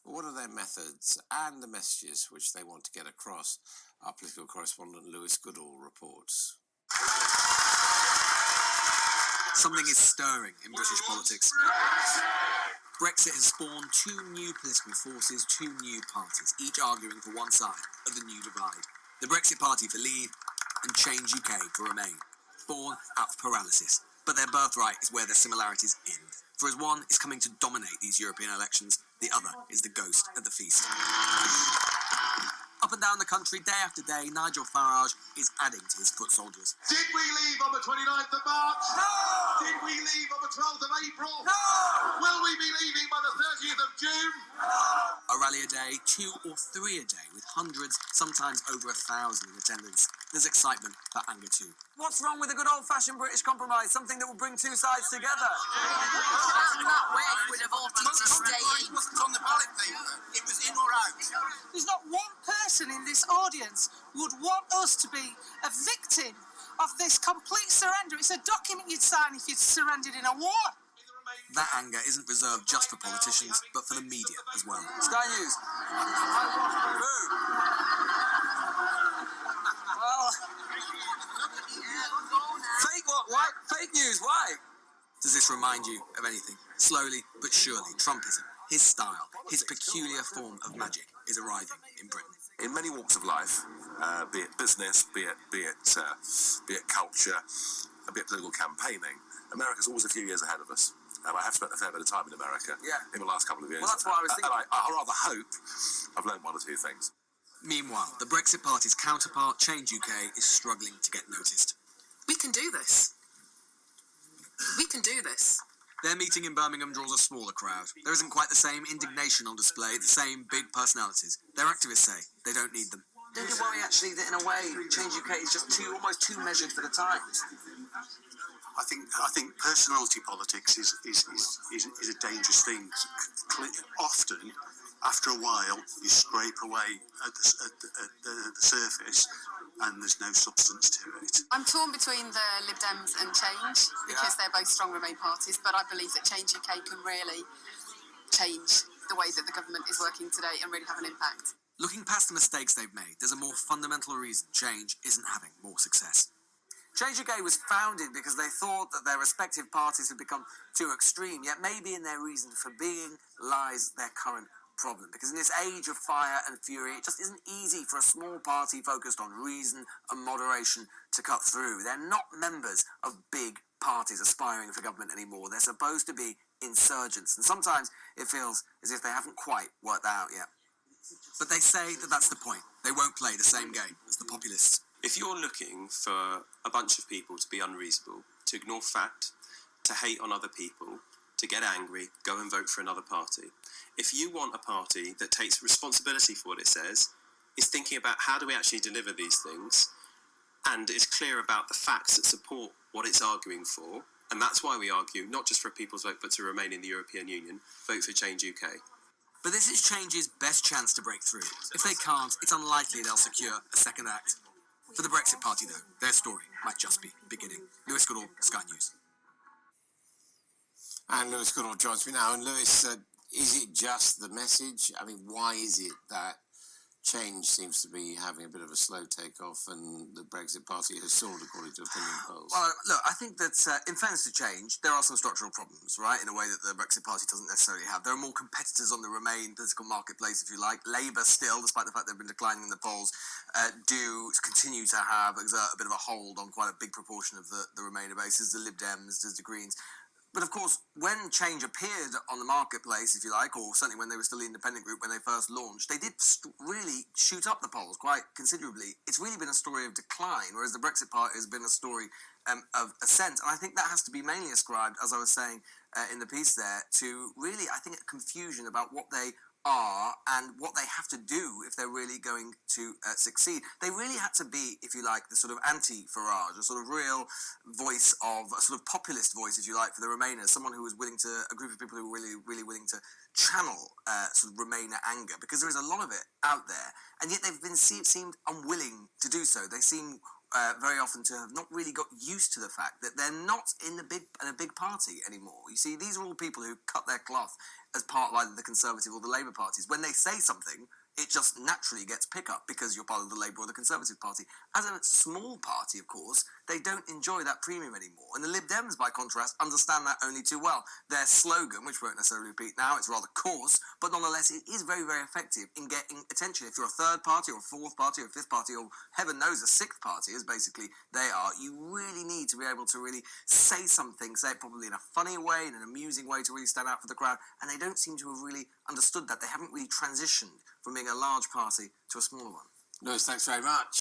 What are their methods and the messages which they want to get across? Our political correspondent Lewis Goodall reports. Something is stirring in British politics. Brexit has spawned two new political forces, two new parties, each arguing for one side of the new divide. The Brexit Party for Leave and Change UK for Remain, born out of paralysis. But their birthright is where their similarities end. For as one is coming to dominate these European elections, the other is the ghost at the feast. Up and down the country, day after day, Nigel Farage is adding to his foot soldiers. Did we leave on the 29th of March? No! Did we leave on the 12th of April? No! Will we be leaving by the 30th of June? A rally a day, 2 or 3 a day, with hundreds, sometimes over 1,000 in attendance. There's excitement, but anger too. What's wrong with a good old-fashioned British compromise? Something that will bring two sides together? That way would have voted to stay in. It wasn't on the ballot paper. It was in or out. There's not one person in this audience would want us to be a victim of this complete surrender. It's a document you'd sign if you'd surrendered in a war. That anger isn't reserved just for politicians, but for the media as well. Sky News. Well, fake what? Why? Fake news, why? Does this remind you of anything? Slowly but surely, Trumpism, his style, his peculiar form of magic is arriving in Britain. In many walks of life, be it business, be it culture, be it political campaigning, America's always a few years ahead of us. I have spent a fair bit of time in America in the last couple of years. Well, that's what I was thinking. And I rather hope I've learned one or two things. Meanwhile, the Brexit Party's counterpart, Change UK, is struggling to get noticed. We can do this. We can do this. Their meeting in Birmingham draws a smaller crowd. There isn't quite the same indignation on display, the same big personalities. Their activists say they don't need them. Don't you worry, actually, that in a way, Change UK is just almost too measured for the times? I think personality politics is a dangerous thing. Often, after a while, you scrape away at the surface, and there's no substance to it. I'm torn between the Lib Dems and Change because they're both strong Remain parties, but I believe that Change UK can really change the way that the government is working today and really have an impact. Looking past the mistakes they've made, there's a more fundamental reason Change isn't having more success. Change UK was founded because they thought that their respective parties had become too extreme, yet maybe in their reason for being lies their current problem. Because in this age of fire and fury, it just isn't easy for a small party focused on reason and moderation to cut through. They're not members of big parties aspiring for government anymore. They're supposed to be insurgents, and sometimes it feels as if they haven't quite worked that out yet. But they say that that's the point. They won't play the same game as the populists. If you're looking for a bunch of people to be unreasonable, to ignore fact, to hate on other people, to get angry, go and vote for another party. If you want a party that takes responsibility for what it says, is thinking about how do we actually deliver these things, and is clear about the facts that support what it's arguing for, and that's why we argue, not just for a people's vote, but to remain in the European Union, vote for Change UK. But this is Change's best chance to break through. If they can't, it's unlikely they'll secure a second act. For the Brexit Party, though, their story might just be beginning. Lewis Goodall, Sky News. And Lewis Goodall joins me now. And Lewis, is it just the message? I mean, why is it that Change seems to be having a bit of a slow takeoff and the Brexit Party has soared according to opinion polls? Well, look, I think that in fairness to Change, there are some structural problems, right, in a way that the Brexit Party doesn't necessarily have. There are more competitors on the Remain political marketplace, if you like. Labour still, despite the fact they've been declining in the polls, do continue to exert a bit of a hold on quite a big proportion of the Remainer base. There's the Lib Dems, there's the Greens. But of course, when Change appeared on the marketplace, if you like, or certainly when they were still the independent group when they first launched, they did really shoot up the polls quite considerably. It's really been a story of decline, whereas the Brexit Party has been a story of ascent. And I think that has to be mainly ascribed, as I was saying in the piece there, to really, I think, a confusion about what they are and what they have to do if they're really going to succeed. They really had to be, if you like, the sort of anti-Farage, a sort of real voice of, a sort of populist voice, if you like, for the Remainers, someone who was willing to, a group of people who were really, really willing to channel sort of Remainer anger, because there is a lot of it out there, and yet they've been seemed unwilling to do so. They seem very often to have not really got used to the fact that they're not in a big party anymore. You see, these are all people who cut their cloth as part of either the Conservative or the Labour parties. When they say something, it just naturally gets pick up because you're part of the Labour or the Conservative Party. As a small party, of course, they don't enjoy that premium anymore. And the Lib Dems, by contrast, understand that only too well. Their slogan, which won't necessarily repeat now, it's rather coarse, but nonetheless it is very, very effective in getting attention. If you're a third party or a fourth party or a fifth party or heaven knows a sixth party, as basically they are, you really need to be able to really say something, say it probably in a funny way, in an amusing way to really stand out for the crowd. And they don't seem to have really understood that. They haven't really transitioned from being a large party to a smaller one. Lewis, thanks very much.